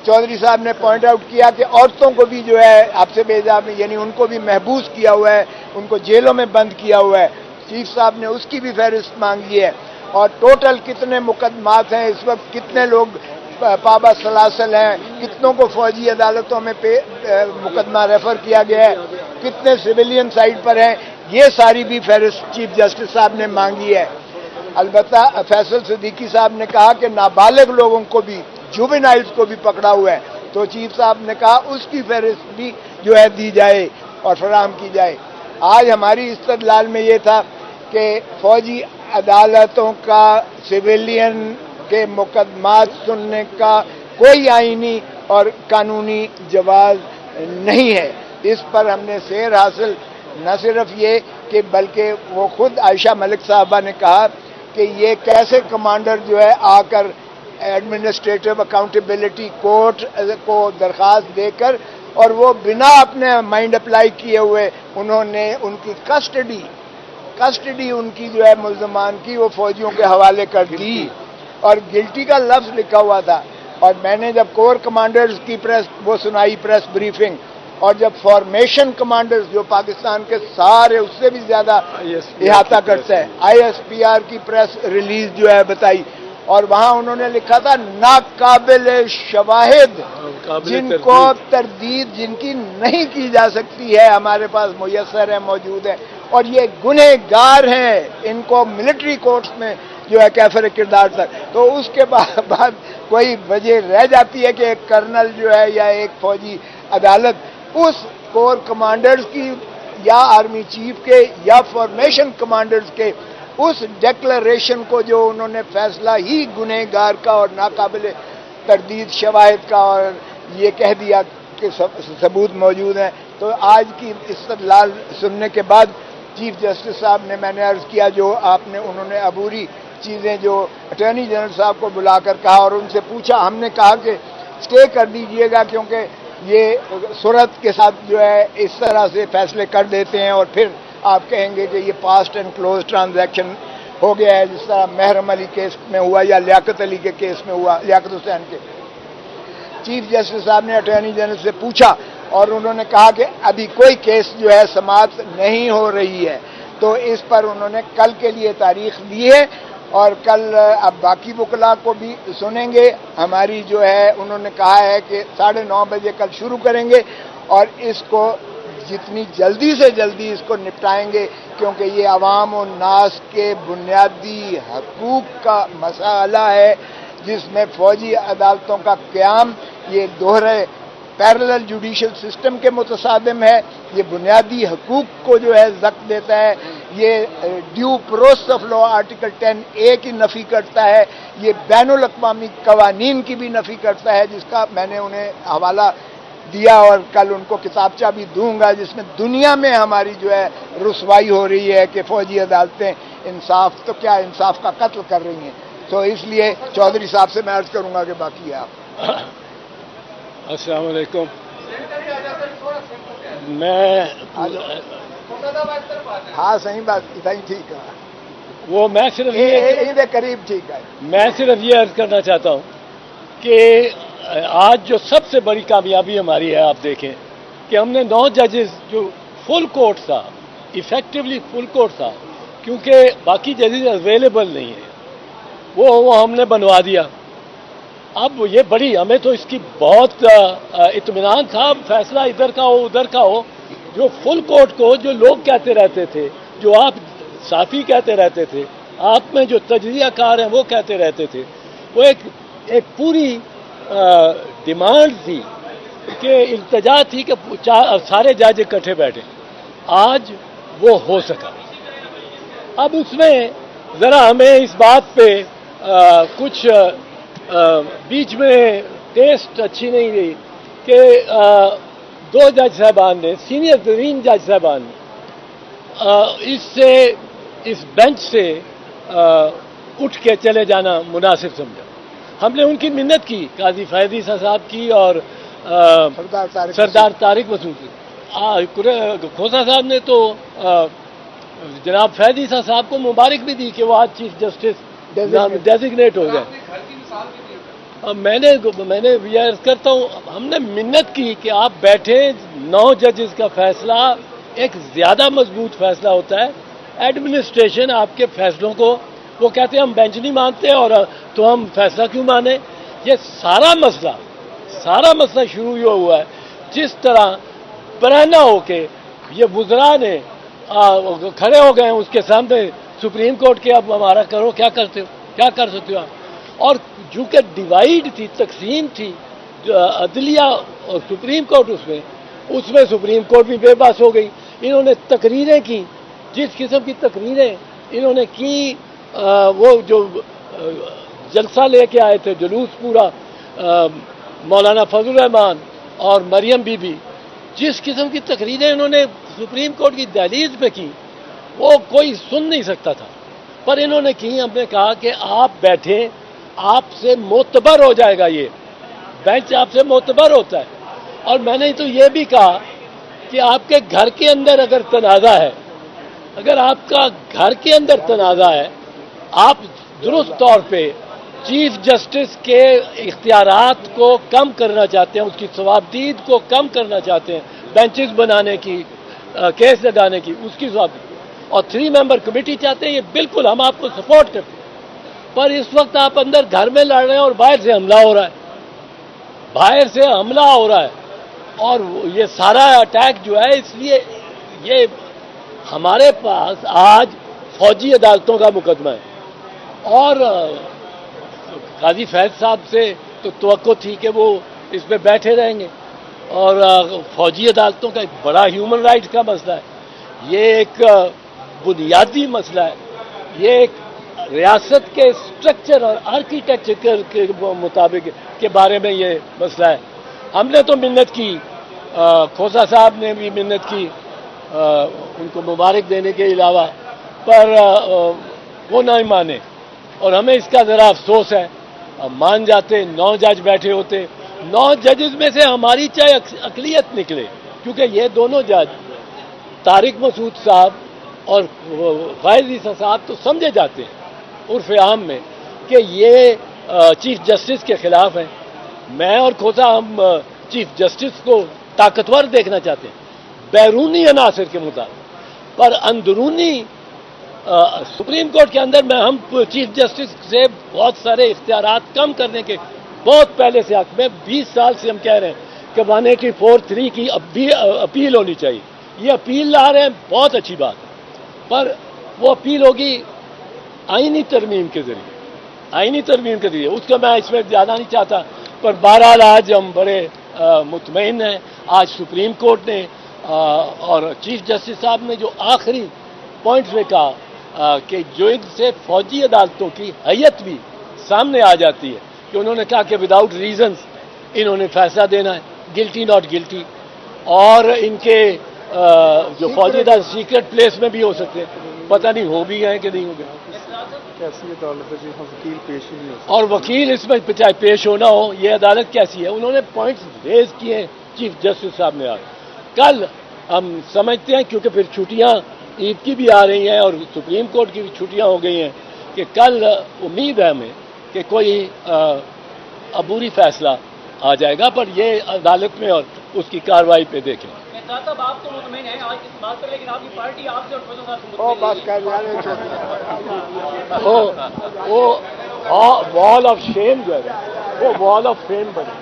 چودھری صاحب نے point out کیا کہ عورتوں کو بھی جو ہے آپ سے بھیجا، یعنی ان کو بھی محبوس کیا ہوا ہے، ان کو جیلوں میں بند کیا ہوا ہے. چیف صاحب نے اس کی بھی فہرست مانگی ہے. اور ٹوٹل کتنے مقدمات ہیں اس وقت، کتنے لوگ پابا سلاسل ہیں، کتنوں کو فوجی عدالتوں میں مقدمہ ریفر کیا گیا ہے، کتنے سویلین سائڈ پر ہیں، یہ ساری بھی فہرست چیف جسٹس صاحب نے مانگی ہے. البتہ فیصل صدیقی صاحب نے کہا کہ نابالغ لوگوں کو بھی، جوبینائلز کو بھی پکڑا ہوا ہے، تو چیف صاحب نے کہا اس کی فہرست بھی جو ہے دی جائے اور فراہم کی جائے. آج ہماری استدلال میں یہ تھا کہ فوجی عدالتوں کا سویلین کے مقدمات سننے کا کوئی آئینی اور قانونی جواز نہیں ہے. اس پر ہم نے سیر حاصل، نہ صرف یہ کہ بلکہ وہ خود عائشہ ملک صاحبہ نے کہا کہ یہ کیسے کمانڈر جو ہے آ کر ایڈمنسٹریٹو اکاؤنٹیبلٹی کورٹ کو درخواست دے کر، اور وہ بنا اپنے مائنڈ اپلائی کیے ہوئے انہوں نے ان کی کسٹڈی ان کی جو ہے ملزمان کی وہ فوجیوں کے حوالے کر دی، اور گلٹی کا لفظ لکھا ہوا تھا. اور میں نے جب کور کمانڈرز کی وہ سنائی پریس بریفنگ، اور جب فارمیشن کمانڈرز جو پاکستان کے سارے اس سے بھی زیادہ احاطہ کرتا ہے، ISPR کی پریس ریلیز جو ہے بتائی، اور وہاں انہوں نے لکھا تھا ناقابل شواہد، جن کو تردید جن کی نہیں کی جا سکتی ہے، ہمارے پاس میسر ہے، موجود ہے، اور یہ گنہگار ہیں، ان کو ملٹری کورٹس میں جو ہے کیفر کردار تک. تو اس کے بعد کوئی وجہ رہ جاتی ہے کہ ایک کرنل جو ہے یا ایک فوجی عدالت اس کور کمانڈرز کی یا آرمی چیف کے یا فارمیشن کمانڈرز کے اس ڈیکلریشن کو جو انہوں نے فیصلہ ہی گنہگار کا اور ناقابل تردید شواہد کا اور یہ کہہ دیا کہ ثبوت موجود ہیں. تو آج کی استدلال سننے کے بعد چیف جسٹس صاحب نے، میں نے عرض کیا جو انہوں نے عبوری چیزیں جو اٹارنی جنرل صاحب کو بلا کر کہا اور ان سے پوچھا، ہم نے کہا کہ اسٹے کر دیجئے گا کیونکہ یہ صورت کے ساتھ جو ہے اس طرح سے فیصلے کر دیتے ہیں اور پھر آپ کہیں گے کہ یہ پاسٹ اینڈ کلوز ٹرانزیکشن ہو گیا ہے، جس طرح محرم علی کیس میں ہوا یا لیاقت علی کے کیس میں ہوا، لیاقت حسین کے. چیف جسٹس صاحب نے اٹارنی جنرل سے پوچھا اور انہوں نے کہا کہ ابھی کوئی کیس جو ہے سماعت نہیں ہو رہی ہے، تو اس پر انہوں نے کل کے لیے تاریخ دی ہے، اور کل اب باقی وکلاء کو بھی سنیں گے. ہماری جو ہے انہوں نے کہا ہے کہ 9:30 بجے کل شروع کریں گے اور اس کو جتنی جلدی سے جلدی اس کو نپٹائیں گے، کیونکہ یہ عوام و ناس کے بنیادی حقوق کا مسئلہ ہے، جس میں فوجی عدالتوں کا قیام یہ دوہرے پیرلل جوڈیشل سسٹم کے متصادم ہے، یہ بنیادی حقوق کو جو ہے زخم دیتا ہے، یہ due process of law article 10A کی نفی کرتا ہے، یہ بین الاقوامی قوانین کی بھی نفی کرتا ہے، جس کا میں نے انہیں حوالہ دیا اور کل ان کو کتابچہ بھی دوں گا، جس میں دنیا میں ہماری جو ہے رسوائی ہو رہی ہے کہ فوجی عدالتیں انصاف تو کیا انصاف کا قتل کر رہی ہیں. تو اس لیے چودھری صاحب سے میں عرض کروں گا کہ باقی ہے آپ. السلام علیکم. میں ہاں صحیح بات، صحیح ٹھیک ہے، وہ میں صرف عید قریب ٹھیک ہے. میں صرف یہ عرض کرنا چاہتا ہوں کہ آج جو سب سے بڑی کامیابی ہماری ہے، آپ دیکھیں کہ ہم نے 9 ججز جو فل کورٹ تھا، ایفیکٹولی فل کورٹ تھا، کیونکہ باقی ججز اویلیبل نہیں ہیں، وہ ہم نے بنوا دیا. اب یہ بڑی، ہمیں تو اس کی بہت اطمینان تھا، فیصلہ ادھر کا ہو ادھر کا ہو. جو فل کورٹ کو جو لوگ کہتے رہتے تھے، جو آپ صافی کہتے رہتے تھے، آپ میں جو تجزیہ کار ہیں وہ کہتے رہتے تھے، وہ ایک پوری ڈیمانڈ تھی کہ التجا تھی کہ سارے جج اکٹھے بیٹھے. آج وہ ہو سکا. اب اس میں ذرا ہمیں اس بات پہ کچھ بیچ میں ٹیسٹ اچھی نہیں رہی کہ 2 جج صاحبان نے، سینئر ترین جج صاحبان نے اس بینچ سے اٹھ کے چلے جانا مناسب سمجھا. ہم نے ان کی منت کی، قاضی فیض عیسیٰ صاحب کی اور سردار طارق مسعود کی. کھوسہ صاحب نے تو جناب فیض عیسیٰ صاحب کو مبارک بھی دی کہ وہ آج چیف جسٹس ڈیزگنیٹ ہو گئے. میں نے عرض کرتا ہوں، ہم نے منت کی کہ آپ بیٹھے، 9 ججز کا فیصلہ ایک زیادہ مضبوط فیصلہ ہوتا ہے. ایڈمنسٹریشن آپ کے فیصلوں کو، وہ کہتے ہیں ہم بینچ نہیں مانتے اور تو ہم فیصلہ کیوں مانیں. یہ سارا مسئلہ شروع یہ ہوا ہے جس طرح برہنہ ہو کے یہ وزراء نے کھڑے ہو گئے ہیں اس کے سامنے سپریم کورٹ کے، اب ہمارا کرو، کیا کر سکتے ہو آپ. اور چونکہ ڈیوائیڈ تھی، تقسیم تھی عدلیہ اور سپریم کورٹ، اس میں سپریم کورٹ بھی بے بس ہو گئی. انہوں نے تقریریں کی، جس قسم کی تقریریں انہوں نے کی، وہ جو جلسہ لے کے آئے تھے، جلوس پورا، مولانا فضل الرحمان اور مریم بی بی، جس قسم کی تقریریں انہوں نے سپریم کورٹ کی دہلیز پہ کی، وہ کوئی سن نہیں سکتا تھا، پر انہوں نے کی. ہم نے کہا کہ آپ بیٹھے، آپ سے معتبر ہو جائے گا، یہ بینچ آپ سے معتبر ہوتا ہے. اور میں نے تو یہ بھی کہا کہ آپ کے گھر کے اندر اگر تنازع ہے، اگر آپ کا گھر کے اندر تنازع ہے، آپ درست طور پہ چیف جسٹس کے اختیارات کو کم کرنا چاہتے ہیں، اس کی ثوابدید کو کم کرنا چاہتے ہیں، بینچز بنانے کی، کیس لگانے کی، اس کی ثوابدید، اور 3 ممبر کمیٹی چاہتے ہیں، یہ بالکل ہم آپ کو سپورٹ کرتے ہیں. پر اس وقت آپ اندر گھر میں لڑ رہے ہیں اور باہر سے حملہ ہو رہا ہے، اور یہ سارا اٹیک جو ہے، اس لیے یہ ہمارے پاس آج فوجی عدالتوں کا مقدمہ ہے. اور قاضی فیض صاحب سے تو توقع تھی کہ وہ اس پہ بیٹھے رہیں گے، اور فوجی عدالتوں کا ایک بڑا ہیومن رائٹس کا مسئلہ ہے، یہ ایک بنیادی مسئلہ ہے، یہ ایک ریاست کے اسٹرکچر اور آرکیٹیکچر کے مطابق کے بارے میں یہ مسئلہ ہے. ہم نے تو منت کی، کھوسا صاحب نے بھی منت کی، ان کو مبارک دینے کے علاوہ، پر وہ نہیں مانے، اور ہمیں اس کا ذرا افسوس ہے. مان جاتے، 9 جج بیٹھے ہوتے، 9 ججز میں سے ہماری چاہے اقلیت نکلے، کیونکہ یہ دونوں جج طارق مسعود صاحب اور فائز عیسیٰ صاحب تو سمجھے جاتے ہیں عرف عام میں کہ یہ چیف جسٹس کے خلاف ہیں. میں اور کھوسا ہم چیف جسٹس کو طاقتور دیکھنا چاہتے ہیں بیرونی عناصر کے مطابق، پر اندرونی سپریم کورٹ کے اندر میں ہم چیف جسٹس سے بہت سارے اختیارات کم کرنے کے بہت پہلے سے حق میں 20 سال سے ہم کہہ رہے ہیں کہ 184(3) کی اب بھی اپیل ہونی چاہیے. یہ اپیل لا رہے ہیں، بہت اچھی بات ہے، پر وہ اپیل ہوگی آئینی ترمیم کے ذریعے، اس کا میں اس میں جانا نہیں چاہتا. پر بہرحال آج ہم بڑے مطمئن ہیں. آج سپریم کورٹ نے اور چیف جسٹس صاحب نے جو آخری پوائنٹس میں کہا کہ جو ان سے فوجی عدالتوں کی حیت بھی سامنے آ جاتی ہے، کہ انہوں نے کہا کہ وداؤٹ ریزنز انہوں نے فیصلہ دینا ہے، گلٹی ناٹ گلٹی، اور ان کے جو فوجی عدالت سیکرٹ پلیس میں بھی ہو سکتے ہیں، پتہ نہیں ہو بھی گئے کہ نہیں ہو گئے. کیسی عدالت ہے جی، وکیل پیش ہی نہیں ہو سکتا، اور وکیل اس میں چاہے پیش ہونا ہو، یہ عدالت کیسی ہے. انہوں نے پوائنٹس ریز کیے ہیں چیف جسٹس صاحب نے. آج کل ہم سمجھتے ہیں، کیونکہ پھر چھٹیاں عید کی بھی آ رہی ہیں اور سپریم کورٹ کی بھی چھٹیاں ہو گئی ہیں، کہ کل امید ہے ہمیں کہ کوئی عبوری فیصلہ آ جائے گا. پر یہ عدالت میں اور اس کی کارروائی پہ دیکھیں. صاحب آپ تو مطمئن ہیں آج اس بات پر، لیکن آپ کی پارٹی آپ سے اور فیصل صاحب سے وہ مطمئن بس نہیں کر جانے وہ وال آف شیم جو ہے، وہ وال آف فیم بنے.